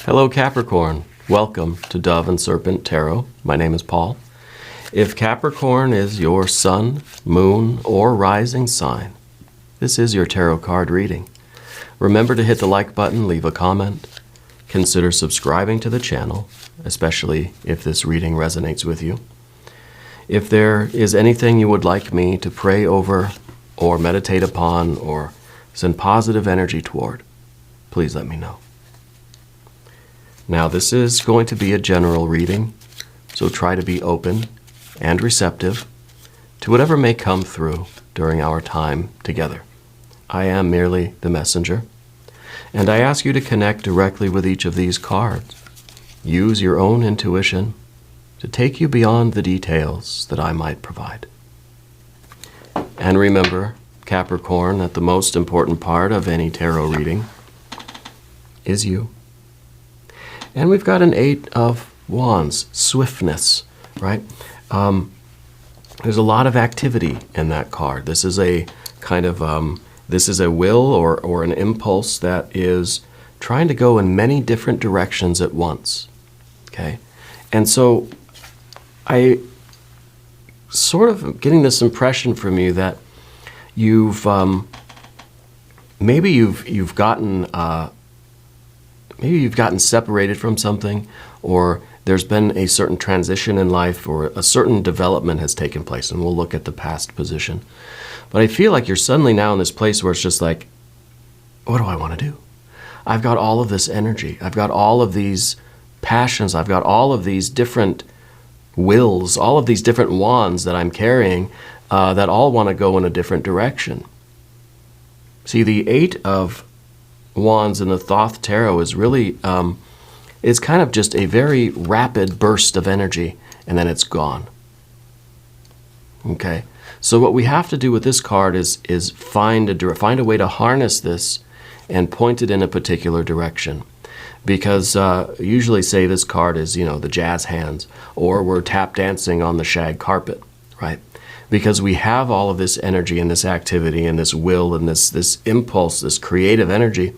Hello Capricorn, welcome to Dove and Serpent Tarot. My name is Paul. If Capricorn is your sun, moon, or rising sign, this is your tarot card reading. Remember to hit the like button, leave a comment. Consider subscribing to the channel, especially if this reading resonates with you. If there is anything you would like me to pray over or meditate upon or send positive energy toward, please let me know. Now, this is going to be a general reading, so try to be open and receptive to whatever may come through during our time together. I am merely the messenger, and I ask you to connect directly with each of these cards. Use your own intuition to take you beyond the details that I might provide. And remember, Capricorn, that the most important part of any tarot reading is you. And we've got an Eight of Wands, swiftness, right? There's a lot of activity in that card. This is a kind of, this is a will or an impulse that is trying to go in many different directions at once, okay? And so I sort of getting this impression from you that you've, maybe you've gotten separated from something, or there's been a certain transition in life, or a certain development has taken place, and we'll look at the past position. But I feel like you're suddenly now in this place where it's just like, what do I want to do? I've got all of this energy. I've got all of these passions. I've got all of these different wills, all of these different wands that I'm carrying that all want to go in a different direction. See, the Eight of Wands in the Thoth Tarot is really, it's kind of just a very rapid burst of energy, and then it's gone. Okay, so what we have to do with this card is find a way to harness this and point it in a particular direction. Because usually say this card is, you know, the jazz hands, or we're tap dancing on the shag carpet, right? Because we have all of this energy and this activity and this will and this impulse, this creative energy,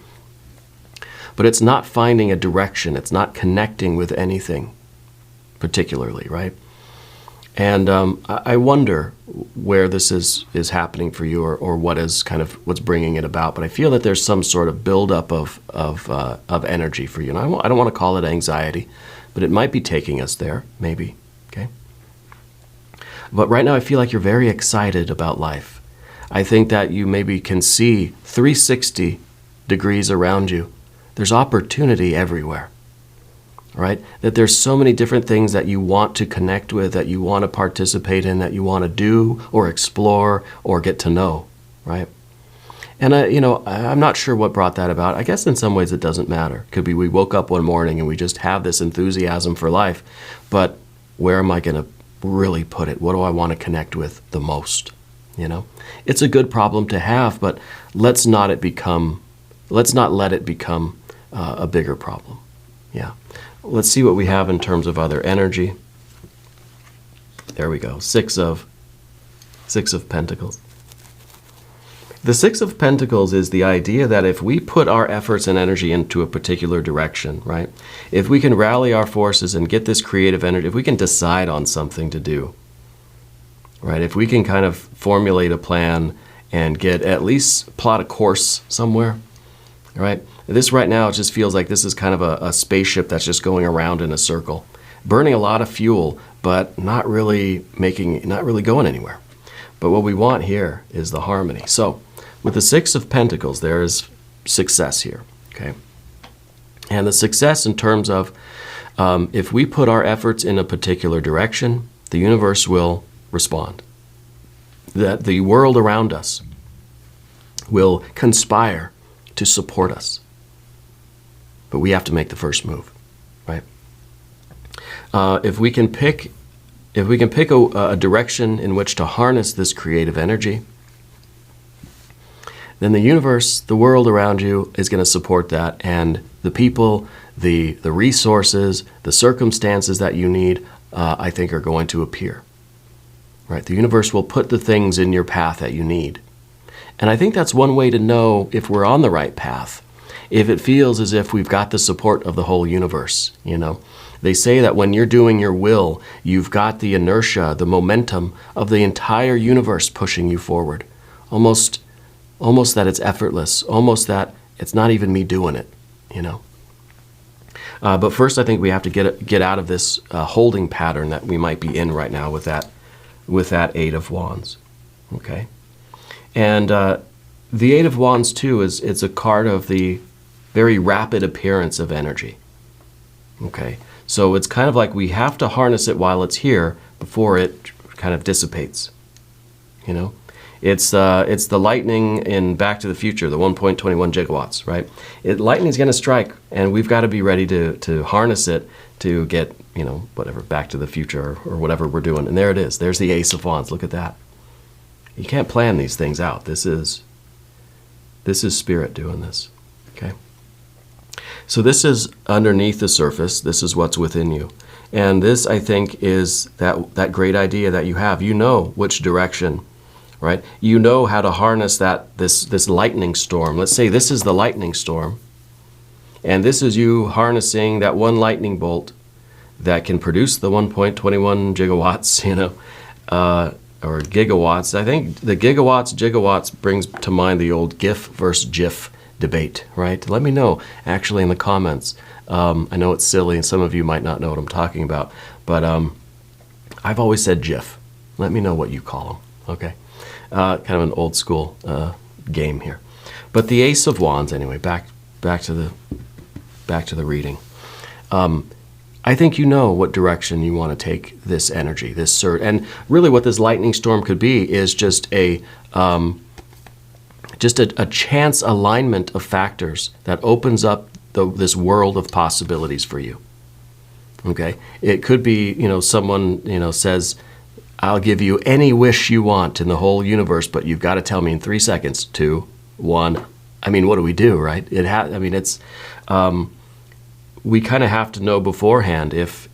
but it's not finding a direction. It's not connecting with anything particularly, right? And I wonder where this is happening for you, or what is kind of what's bringing it about. But I feel that there's some sort of buildup of energy for you. And I don't want to call it anxiety, but it might be taking us there, maybe, okay? But right now I feel like you're very excited about life. I think that you maybe can see 360 degrees around you. There's opportunity everywhere, right? That there's so many different things that you want to connect with, that you want to participate in, that you want to do or explore or get to know, right? And I'm not sure what brought that about. I guess in some ways it doesn't matter. Could be we woke up one morning and we just have this enthusiasm for life, but where am I going to really put it? What do I want to connect with the most? You know, it's a good problem to have, but let's not let it become a bigger problem. Yeah. Let's see what we have in terms of other energy. There we go. Six of Pentacles. The Six of Pentacles is the idea that if we put our efforts and energy into a particular direction, right? If we can rally our forces and get this creative energy, if we can decide on something to do, right? If we can kind of formulate a plan and get at least plot a course somewhere, right? This right now, it just feels like this is kind of a spaceship that's just going around in a circle, burning a lot of fuel, but not really going anywhere. But what we want here is the harmony. So with the Six of Pentacles, there is success here, okay? And the success in terms of if we put our efforts in a particular direction, the universe will respond. That the world around us will conspire to support us. But we have to make the first move, right? If we can pick a direction in which to harness this creative energy, then the universe, the world around you is going to support that, and the people, the resources, the circumstances that you need, I think are going to appear, right? The universe will put the things in your path that you need. And I think that's one way to know if we're on the right path, if it feels as if we've got the support of the whole universe, you know. They say that when you're doing your will, you've got the inertia, the momentum of the entire universe pushing you forward. Almost that it's effortless, almost that it's not even me doing it, you know. But first, I think we have to get out of this holding pattern that we might be in right now with that Eight of Wands, okay? And the Eight of Wands, too, it's a card of the very rapid appearance of energy, okay? So it's kind of like we have to harness it while it's here before it kind of dissipates, you know? It's the lightning in Back to the Future, the 1.21 gigawatts, right? Lightning's going to strike, and we've got to be ready to harness it to get, you know, whatever, Back to the Future or whatever we're doing. And there it is. There's the Ace of Wands. Look at that. You can't plan these things out. This is Spirit doing this, okay? So this is underneath the surface. This is what's within you. And this, I think, is that great idea that you have. You know which direction, right? You know how to harness this lightning storm. Let's say this is the lightning storm, and this is you harnessing that one lightning bolt that can produce the 1.21 gigawatts, you know, or gigawatts. I think the gigawatts brings to mind the old GIF versus GIF debate, right? Let me know, actually, in the comments. I know it's silly, and some of you might not know what I'm talking about, but I've always said GIF. Let me know what you call them, okay? Kind of an old school game here. But the Ace of Wands, anyway, back to the reading. I think you know what direction you want to take this energy, this surge. And really what this lightning storm could be is just a chance alignment of factors that opens up this world of possibilities for you. Okay? It could be, you know, someone, you know, says, I'll give you any wish you want in the whole universe, but you've got to tell me in 3 seconds. 2, 1. I mean, what do we do, right? We kind of have to know beforehand if,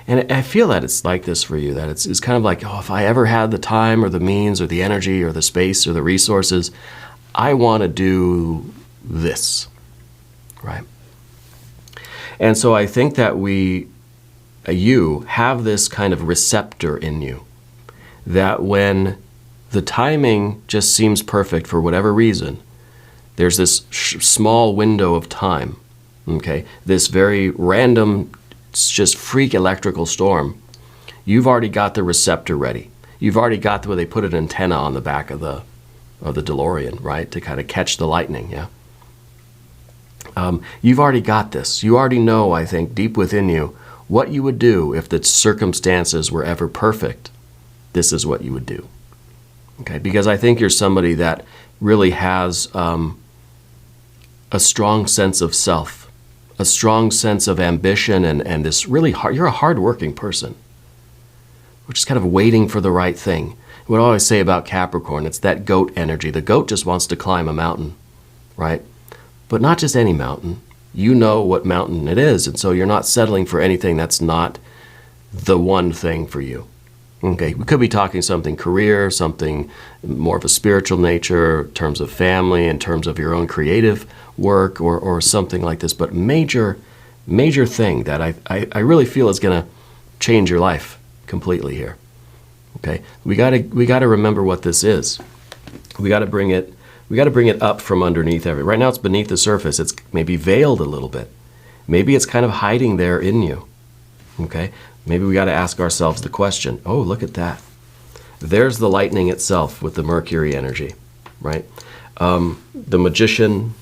and I feel that it's like this for you, that it's kind of like, oh, if I ever had the time or the means or the energy or the space or the resources, I want to do this, right? And so I think that you have this kind of receptor in you that when the timing just seems perfect for whatever reason, there's this small window of time, okay? This very random, just freak electrical storm. You've already got the receptor ready. You've already got where they put an antenna on the back of the DeLorean, right? To kind of catch the lightning, yeah? You've already got this. You already know, I think, deep within you, what you would do if the circumstances were ever perfect. This is what you would do, okay? Because I think you're somebody that really has a strong sense of self, a strong sense of ambition, and this really you're a hardworking person, which is kind of waiting for the right thing. What I always say about Capricorn, it's that goat energy. The goat just wants to climb a mountain, right? But not just any mountain. You know what mountain it is, and so you're not settling for anything that's not the one thing for you. Okay, we could be talking something career, something more of a spiritual nature, in terms of family, in terms of your own creative work, or something like this. But major thing that I really feel is going to change your life completely here. Okay, we got to remember what this is. We got to bring it up from underneath everything. Right now it's beneath the surface. It's maybe veiled a little bit. Maybe it's kind of hiding there in you. Okay? Maybe we got to ask ourselves the question, oh, look at that. There's the lightning itself with the Mercury energy, right? The magician,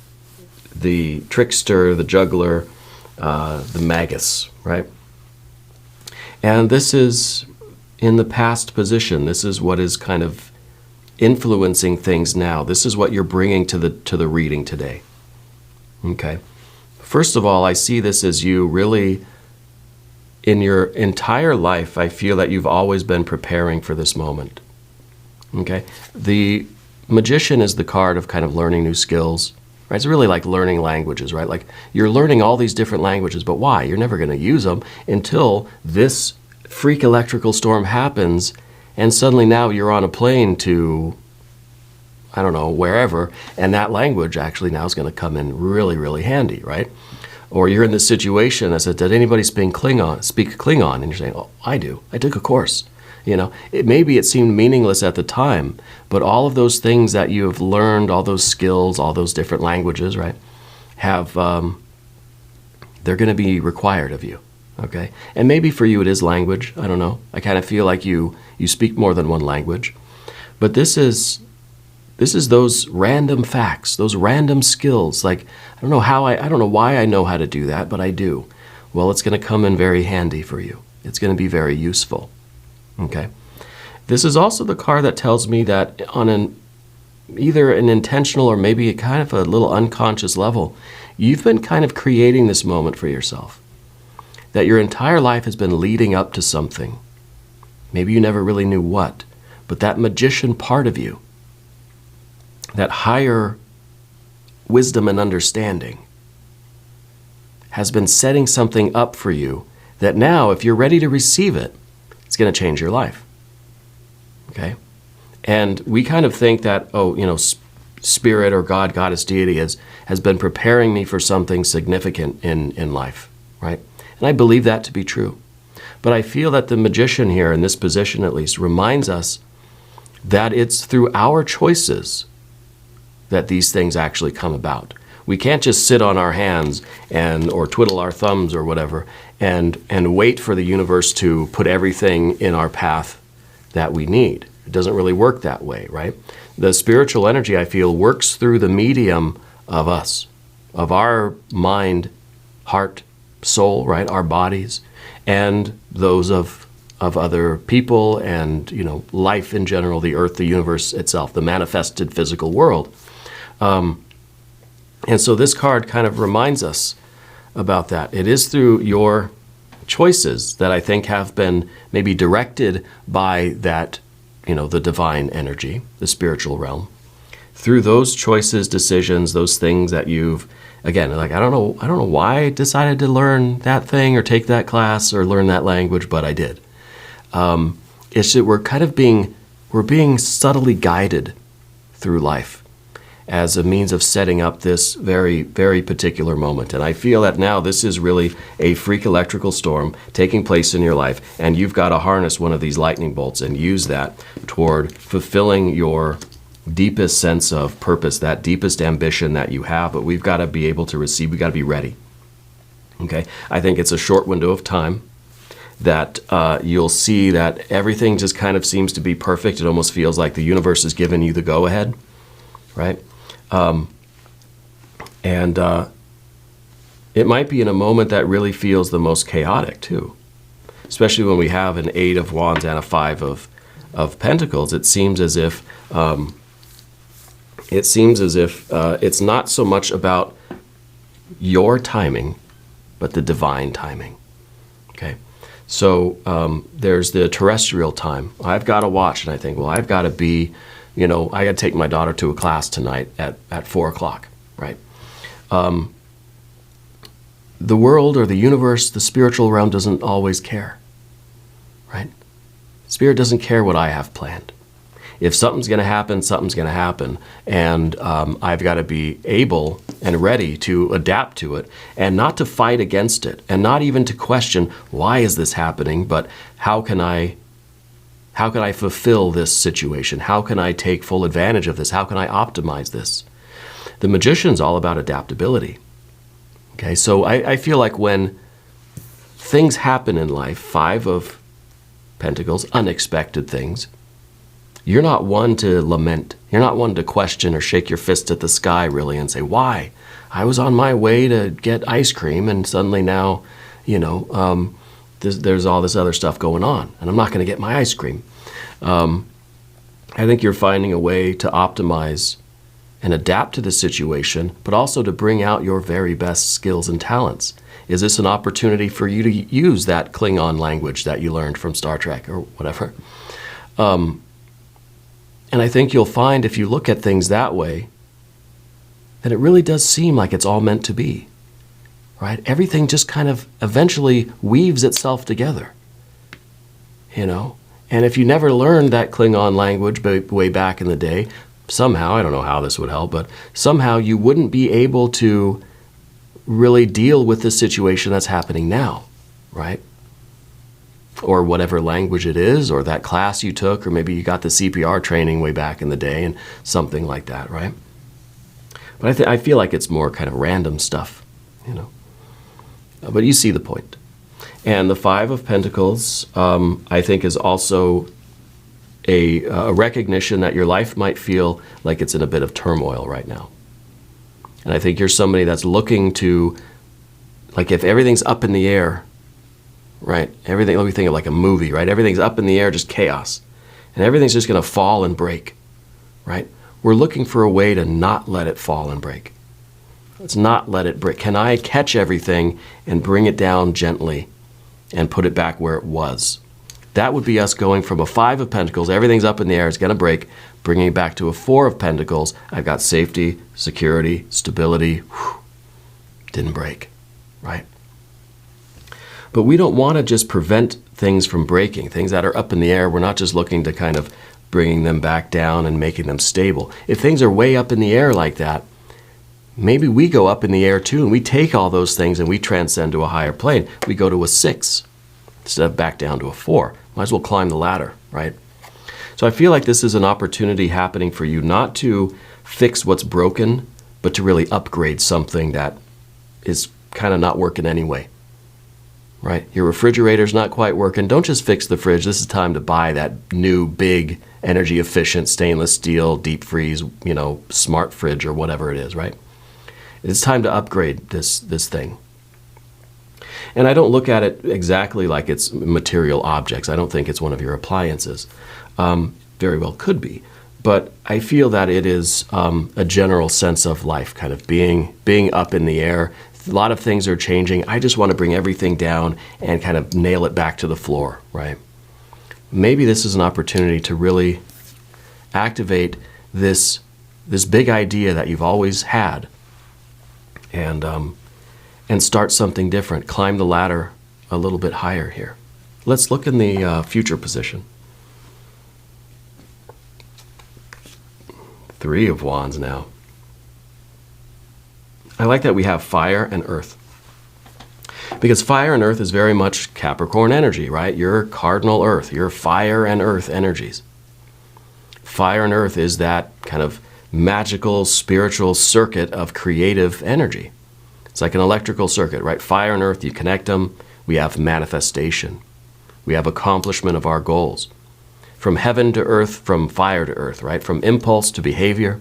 the trickster, the juggler, the magus, right? And this is in the past position. This is what is kind of influencing things now. This is what you're bringing to the reading today. Okay. First of all, I see this as you really, in your entire life, I feel that you've always been preparing for this moment. Okay. The magician is the card of kind of learning new skills. Right? It's really like learning languages, right? Like you're learning all these different languages, but why? You're never going to use them until this freak electrical storm happens. And suddenly now you're on a plane to, I don't know, wherever, and that language actually now is going to come in really, really handy, right? Or you're in this situation that said, did anybody speak Klingon? And you're saying, oh, I do. I took a course. Maybe it seemed meaningless at the time, but all of those things that you have learned, all those skills, all those different languages, right, they're going to be required of you, okay? And maybe for you it is language. I don't know. I kind of feel like you speak more than one language. But this is those random facts, those random skills. Like, I don't know why I know how to do that, but I do. Well, it's going to come in very handy for you. It's going to be very useful. Okay. This is also the card that tells me that on either an intentional or maybe kind of a little unconscious level, you've been kind of creating this moment for yourself. That your entire life has been leading up to something. Maybe you never really knew what, but that magician part of you, that higher wisdom and understanding, has been setting something up for you that now, if you're ready to receive it, it's going to change your life. Okay? And we kind of think that, spirit or God, goddess, deity has been preparing me for something significant in life, right? And I believe that to be true. But I feel that the magician here, in this position at least, reminds us that it's through our choices that these things actually come about. We can't just sit on our hands or twiddle our thumbs or whatever and wait for the universe to put everything in our path that we need. It doesn't really work that way, right? The spiritual energy, I feel, works through the medium of us, of our mind, heart, soul, right? Our bodies, and those of other people and, life in general, the earth, the universe itself, the manifested physical world. And so this card kind of reminds us about that. It is through your choices that I think have been maybe directed by that, the divine energy, the spiritual realm. Through those choices, decisions, those things that you've, again, like, I don't know why I decided to learn that thing or take that class or learn that language, but I did. It's that we're being subtly guided through life as a means of setting up this very, very particular moment. And I feel that now this is really a freak electrical storm taking place in your life, and you've got to harness one of these lightning bolts and use that toward fulfilling your deepest sense of purpose, that deepest ambition that you have. But we've got to be able to receive, we've got to be ready. Okay? I think it's a short window of time that you'll see that everything just kind of seems to be perfect. It almost feels like the universe has given you the go-ahead, right? It might be in a moment that really feels the most chaotic too, especially when we have an 8 of Wands and a 5 of Pentacles. It seems as if it's not so much about your timing, but the divine timing. Okay, so there's the terrestrial time. I've got to watch, and I think, well, I've got to be. I got to take my daughter to a class tonight at 4 o'clock, right? The world or the universe, the spiritual realm doesn't always care, right? Spirit doesn't care what I have planned. If something's going to happen, something's going to happen. And I've got to be able and ready to adapt to it and not to fight against it and not even to question, why is this happening, but how can I fulfill this situation? How can I take full advantage of this? How can I optimize this? The magician's all about adaptability. Okay, so I feel like when things happen in life, 5 of Pentacles, unexpected things, you're not one to lament. You're not one to question or shake your fist at the sky, really, and say, why? I was on my way to get ice cream, and suddenly now, there's all this other stuff going on, and I'm not going to get my ice cream. I think you're finding a way to optimize and adapt to the situation, but also to bring out your very best skills and talents. Is this an opportunity for you to use that Klingon language that you learned from Star Trek or whatever? And I think you'll find, if you look at things that way, that it really does seem like it's all meant to be. Right? Everything just kind of eventually weaves itself together, And if you never learned that Klingon language way back in the day, somehow, I don't know how this would help, but somehow you wouldn't be able to really deal with the situation that's happening now, right? Or whatever language it is, or that class you took, or maybe you got the CPR training way back in the day and something like that, right? But I feel like it's more kind of random stuff, you know. But you see the point. And the Five of Pentacles, I think, is also a recognition that your life might feel like it's in a bit of turmoil right now. And I think you're somebody that's looking to, like, if everything's up in the air, right? Everything, let me think of like a movie, right? Everything's up in the air, just chaos. And everything's just going to fall and break, right? We're looking for a way to not let it fall and break. Let's not let it break. Can I catch everything and bring it down gently and put it back where it was? That would be us going from a Five of Pentacles, everything's up in the air, it's going to break, bringing it back to a Four of Pentacles. I've got safety, security, stability. Whew, didn't break, right? But we don't want to just prevent things from breaking. Things that are up in the air, we're not just looking to kind of bringing them back down and making them stable. If things are way up in the air like that, maybe we go up in the air too, and we take all those things and we transcend to a higher plane. We go to a 6 instead of back down to a 4. Might as well climb the ladder, right? So I feel like this is an opportunity happening for you not to fix what's broken, but to really upgrade something that is kind of not working anyway, right? Your refrigerator's not quite working. Don't just fix the fridge. This is time to buy that new, big, energy efficient stainless steel, deep freeze, you know, smart fridge or whatever it is, right? It's time to upgrade this thing. And I don't look at it exactly like it's material objects. I don't think it's one of your appliances. Very well could be. But I feel that it is a general sense of life, kind of being up in the air. A lot of things are changing. I just want to bring everything down and kind of nail it back to the floor, right? Maybe this is an opportunity to really activate this big idea that you've always had, and start something different. Climb the ladder a little bit higher here. Let's look in the future position. Three of Wands now. I like that we have fire and earth. Because fire and earth is very much Capricorn energy, right? Your cardinal earth, your fire and earth energies. Fire and earth is that kind of magical, spiritual circuit of creative energy. It's like an electrical circuit, right? Fire and earth, you connect them, we have manifestation. We have accomplishment of our goals. From heaven to earth, from fire to earth, right? From impulse to behavior.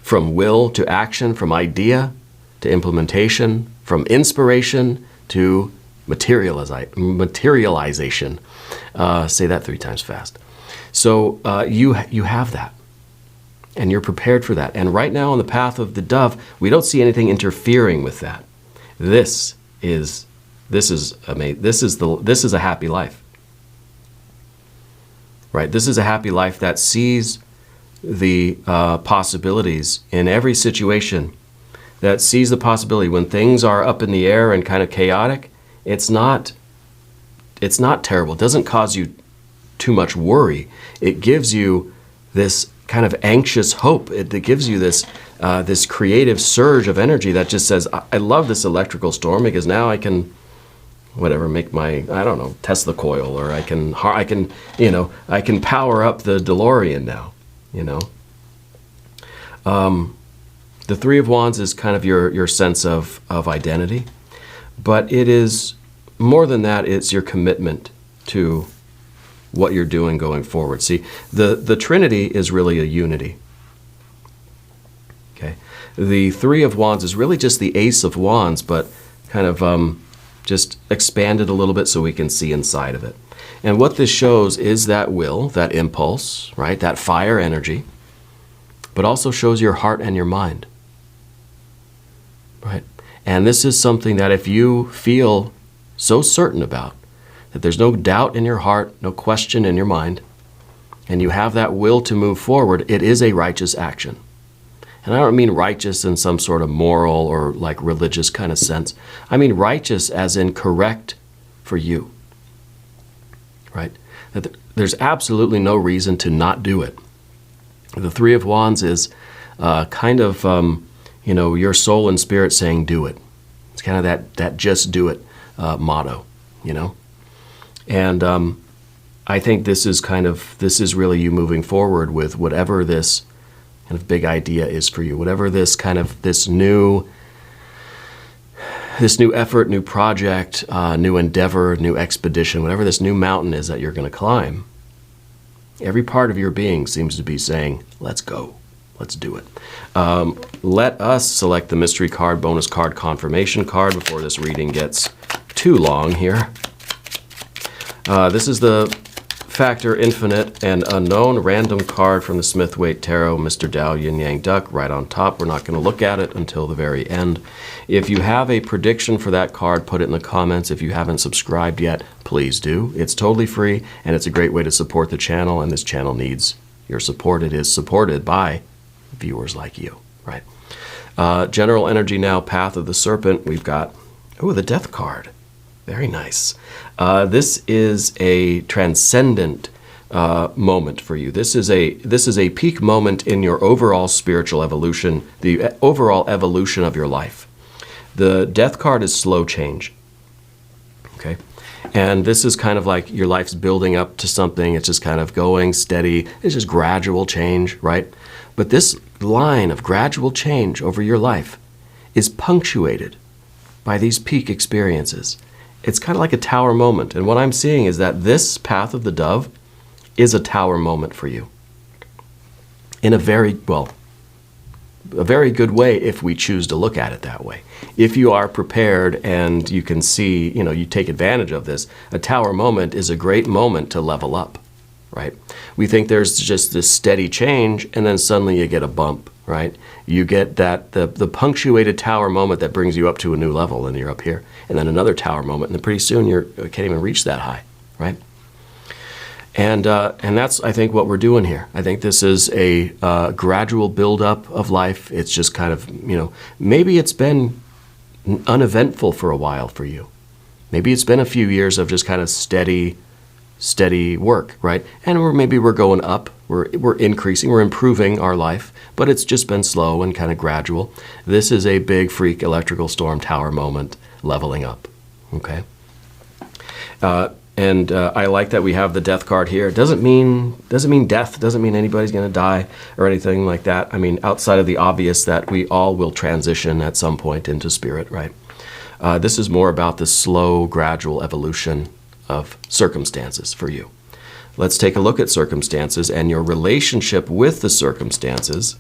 From will to action, from idea to implementation, from inspiration to materialization. Say that 3 times fast. So you have that. And you're prepared for that. And right now on the path of the dove, we don't see anything interfering with that. This is amazing. This is a happy life. Right? This is a happy life that sees the possibilities in every situation, that sees the possibility when things are up in the air and kind of chaotic. It's not terrible. It doesn't cause you too much worry. It gives you this kind of anxious hope. It gives you this creative surge of energy that just says, I love this electrical storm because now I can, whatever, make my, I don't know, Tesla coil, or I can power up the DeLorean now, you know. The Three of Wands is kind of your sense of identity, but it is more than that. It's your commitment to what you're doing going forward. See, the Trinity is really a unity. Okay, the Three of Wands is really just the Ace of Wands, but kind of just expanded a little bit so we can see inside of it. And what this shows is that will, that impulse, right, that fire energy, but also shows your heart and your mind, right? And this is something that if you feel so certain about, that there's no doubt in your heart, no question in your mind, and you have that will to move forward, it is a righteous action. And I don't mean righteous in some sort of moral or like religious kind of sense. I mean righteous as in correct for you, right? That there's absolutely no reason to not do it. The Three of Wands is kind of, your soul and spirit saying, do it. It's kind of that just do it motto, And I think this is really you moving forward with whatever this kind of big idea is for you, whatever this new effort, new project, new endeavor, new expedition, whatever this new mountain is that you're going to climb. Every part of your being seems to be saying, let's go. Let's do it. Let us select the mystery card, bonus card, confirmation card before this reading gets too long here. This is the Factor Infinite and Unknown random card from the Smith-Waite Tarot, Mr. Tao Yin Yang Duck, right on top. We're not going to look at it until the very end. If you have a prediction for that card, put it in the comments. If you haven't subscribed yet, please do. It's totally free, and it's a great way to support the channel, and this channel needs your support. It is supported by viewers like you, right? General energy now, Path of the Serpent. We've got, the Death card. Very nice. This is a transcendent moment for you. This is a peak moment in your overall spiritual evolution, the overall evolution of your life. The Death card is slow change. Okay? And this is kind of like your life's building up to something. It's just kind of going steady. It's just gradual change, right? But this line of gradual change over your life is punctuated by these peak experiences. It's kind of like a tower moment. And what I'm seeing is that this Path of the Dove is a tower moment for you. In a very good way if we choose to look at it that way. If you are prepared and you can see, you take advantage of this, a tower moment is a great moment to level up, right? We think there's just this steady change and then suddenly you get a bump, right? You get the punctuated tower moment that brings you up to a new level and you're up here. And then another tower moment, and then pretty soon you can't even reach that high, right? And that's, I think, what we're doing here. I think this is a gradual buildup of life. It's just kind of, maybe it's been uneventful for a while for you. Maybe it's been a few years of just kind of steady work, right? And maybe we're going up, we're increasing, we're improving our life, but it's just been slow and kind of gradual. This is a big freak electrical storm tower moment, leveling up, okay? And I like that we have the Death card here. It doesn't mean death, doesn't mean anybody's going to die or anything like that. I mean, outside of the obvious that we all will transition at some point into spirit, right? This is more about the slow, gradual evolution of circumstances for you. Let's take a look at circumstances and your relationship with the circumstances.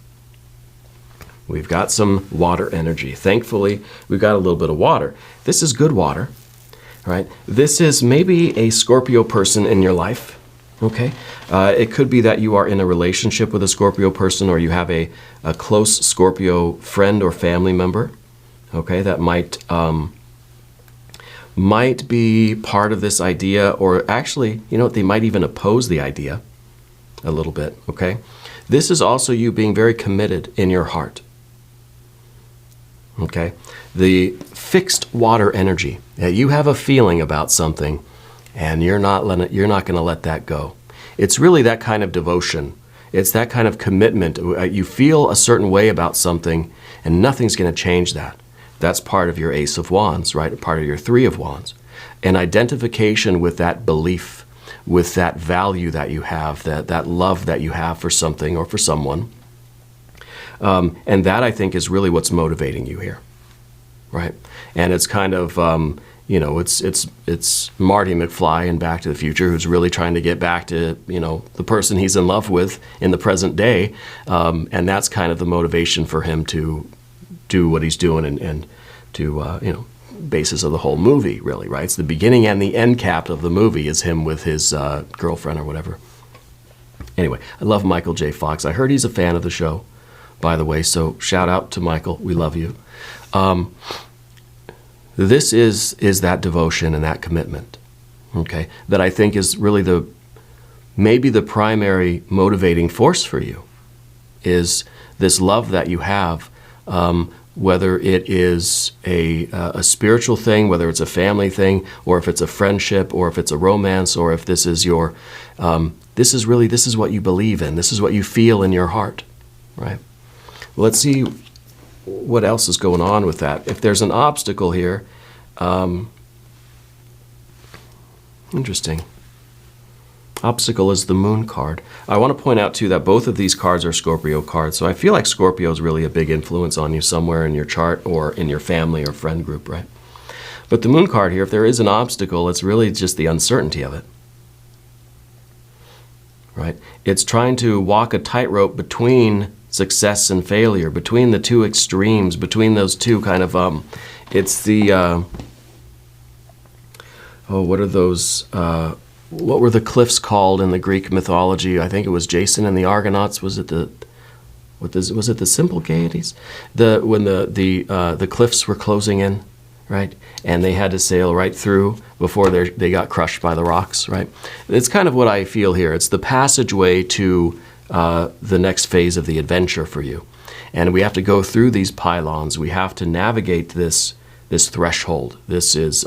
We've got some water energy. Thankfully, we've got a little bit of water. This is good water, right? This is maybe a Scorpio person in your life, okay? It could be that you are in a relationship with a Scorpio person or you have a close Scorpio friend or family member, okay? That might be part of this idea, or actually, they might even oppose the idea a little bit, okay? This is also you being very committed in your heart. Okay, the fixed water energy. You have a feeling about something, and you're not going to let that go. It's really that kind of devotion. It's that kind of commitment. You feel a certain way about something, and nothing's going to change that. That's part of your Ace of Wands, right? Part of your Three of Wands. An identification with that belief, with that value that you have, that love that you have for something or for someone. And that, I think, is really what's motivating you here, right? And it's kind of, it's Marty McFly in Back to the Future who's really trying to get back to, the person he's in love with in the present day. And that's kind of the motivation for him to do what he's doing and to, basis of the whole movie, really, right? It's the beginning and the end cap of the movie is him with his girlfriend or whatever. Anyway, I love Michael J. Fox. I heard he's a fan of the show, by the way, so shout out to Michael. We love you. This is that devotion and that commitment, okay, that I think is really maybe the primary motivating force for you, is this love that you have whether it is a spiritual thing, whether it's a family thing, or if it's a friendship, or if it's a romance, or if this is your, this is what you believe in. This is what you feel in your heart, right? Well, let's see what else is going on with that. If there's an obstacle here, interesting. Obstacle is the Moon card. I want to point out, too, that both of these cards are Scorpio cards. So I feel like Scorpio is really a big influence on you somewhere in your chart or in your family or friend group, right? But the Moon card here, if there is an obstacle, it's really just the uncertainty of it, right? It's trying to walk a tightrope between success and failure, between the two extremes, between those two kind of, it's the, what are those, what were the cliffs called in the Greek mythology? I think it was Jason and the Argonauts. Was it the was it the simple Gaieties? When the cliffs were closing in, right? And they had to sail right through before they got crushed by the rocks, right? It's kind of what I feel here. It's the passageway to the next phase of the adventure for you. And we have to go through these pylons. We have to navigate this threshold. This is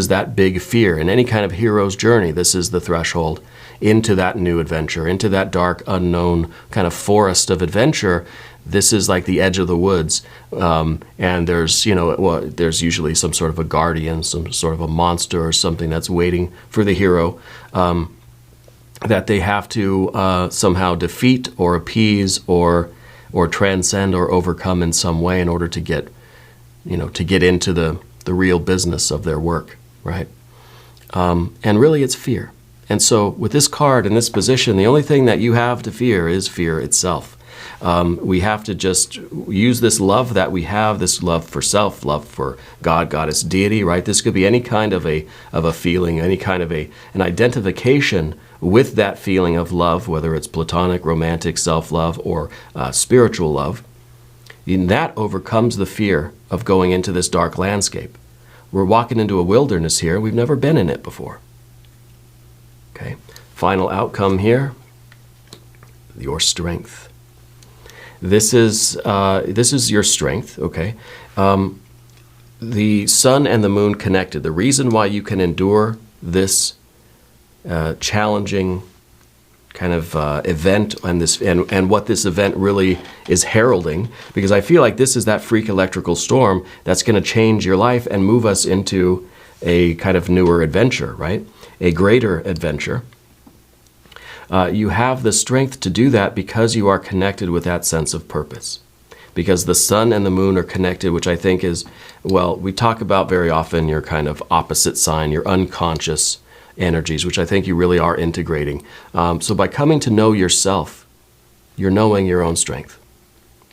that big fear. In any kind of hero's journey, this is the threshold into that new adventure, into that dark, unknown kind of forest of adventure. This is like the edge of the woods. And there's, there's usually some sort of a guardian, some sort of a monster or something that's waiting for the hero that they have to somehow defeat or appease or transcend or overcome in some way in order to get into the real business of their work, right? And really it's fear. And so with this card in this position, the only thing that you have to fear is fear itself. We have to just use this love that we have, this love for self, love for God, goddess, deity, right? This could be any kind of a feeling, any kind of an identification with that feeling of love, whether it's platonic, romantic, self-love, or spiritual love. And that overcomes the fear of going into this dark landscape. We're walking into a wilderness here. We've never been in it before. Okay. Final outcome here, your strength. This is your strength, okay? The sun and the moon connected. The reason why you can endure this challenging kind of event and what this event really is heralding, because I feel like this is that freak electrical storm that's going to change your life and move us into a kind of newer adventure, right? A greater adventure. You have the strength to do that because you are connected with that sense of purpose. Because the sun and the moon are connected, which I think is, well, we talk about very often your kind of opposite sign, your unconscious energies, which I think you really are integrating. So by coming to know yourself, you're knowing your own strength.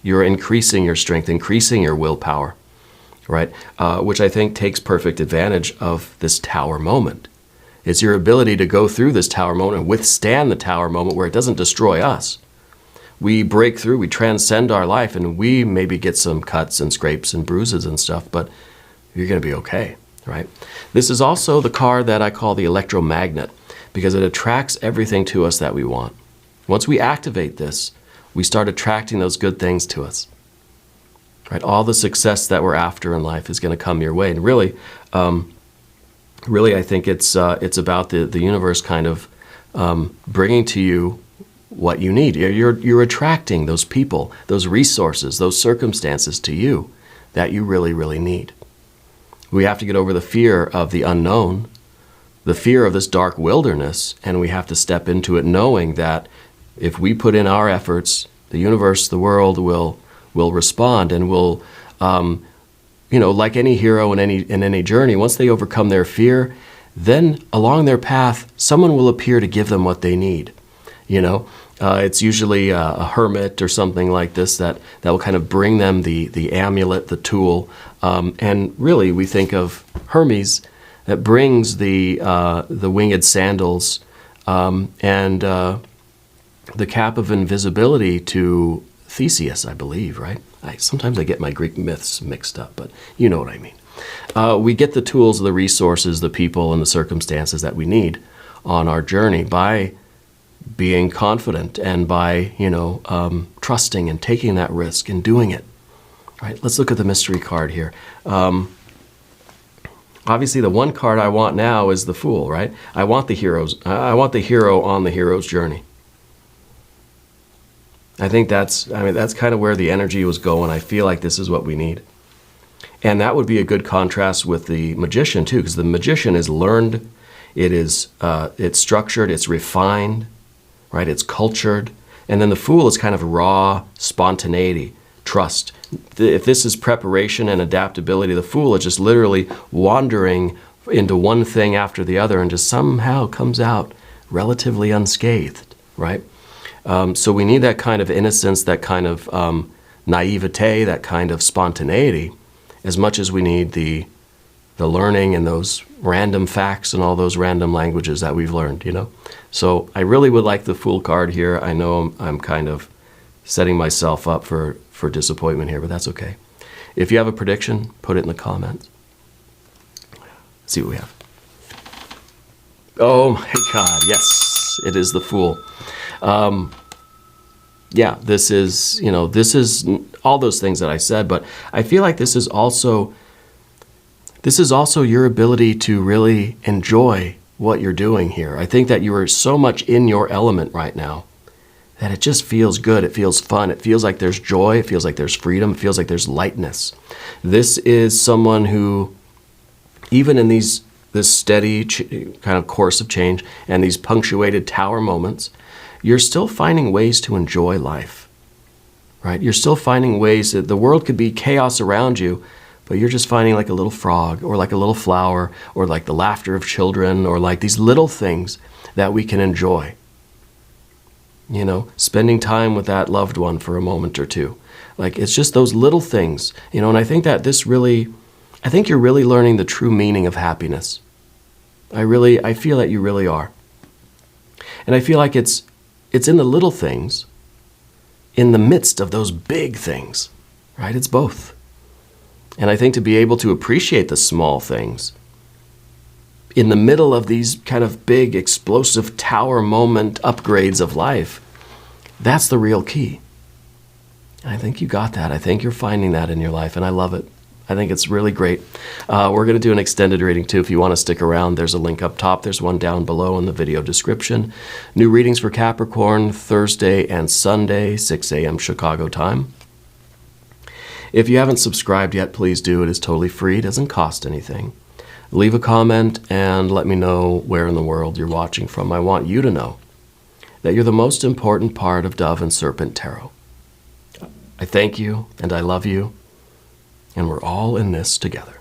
You're increasing your strength, increasing your willpower, right? Which I think takes perfect advantage of this tower moment. It's your ability to go through this tower moment and withstand the tower moment where it doesn't destroy us. We break through, we transcend our life, and we maybe get some cuts and scrapes and bruises and stuff, but you're going to be okay. Right? This is also the card that I call the electromagnet because it attracts everything to us that we want. Once we activate this, we start attracting those good things to us. Right? All the success that we're after in life is going to come your way. And really, I think it's about the universe kind of bringing to you what you need. You're attracting those people, those resources, those circumstances to you that you really, really need. We have to get over the fear of the unknown, the fear of this dark wilderness, and we have to step into it knowing that if we put in our efforts, the universe, the world will respond and will, like any hero in any journey, once they overcome their fear, then along their path, someone will appear to give them what they need. It's usually a hermit or something like this that will kind of bring them the amulet, the tool. And really, we think of Hermes that brings the winged sandals and the cap of invisibility to Theseus, I believe, right? Sometimes I get my Greek myths mixed up, but you know what I mean. We get the tools, the resources, the people, and the circumstances that we need on our journey by being confident and by, trusting and taking that risk and doing it. All right, let's look at the mystery card here. Obviously, the one card I want now is the Fool, right? I want the hero on the hero's journey. I think that's kind of where the energy was going. I feel like this is what we need. And that would be a good contrast with the Magician too, because the Magician is learned, it's structured, it's refined, right? It's cultured. And then the Fool is kind of raw spontaneity, trust. If this is preparation and adaptability, the Fool is just literally wandering into one thing after the other and just somehow comes out relatively unscathed, right? So we need that kind of innocence, that kind of naivete, that kind of spontaneity, as much as we need the learning and those random facts and all those random languages that we've learned, you know? So I really would like the Fool card here. I know I'm kind of setting myself up for disappointment here, but that's okay. If you have a prediction, put it in the comments. Let's see what we have. Oh my God, yes, it is the Fool. Yeah, this is all those things that I said, but I feel like this is also your ability to really enjoy what you're doing here. I think that you are so much in your element right now that it just feels good. It feels fun. It feels like there's joy. It feels like there's freedom. It feels like there's lightness. This is someone who, even in this steady kind of course of change and these punctuated tower moments, you're still finding ways to enjoy life, right? You're still finding ways that the world could be chaos around you, but you're just finding like a little frog or like a little flower or like the laughter of children or like these little things that we can enjoy. You know, spending time with that loved one for a moment or two. Like, it's just those little things, you know, and I think that I think you're really learning the true meaning of happiness. I feel that you really are. And I feel like it's in the little things, in the midst of those big things, right? It's both. And I think to be able to appreciate the small things in the middle of these kind of big, explosive tower moment upgrades of life, that's the real key. And I think you got that. I think you're finding that in your life, and I love it. I think it's really great. We're going to do an extended reading too. If you want to stick around, there's a link up top. There's one down below in the video description. New readings for Capricorn, Thursday and Sunday, 6 a.m. Chicago time. If you haven't subscribed yet, please do. It is totally free. It doesn't cost anything. Leave a comment and let me know where in the world you're watching from. I want you to know that you're the most important part of Dove and Serpent Tarot. I thank you and I love you, and we're all in this together.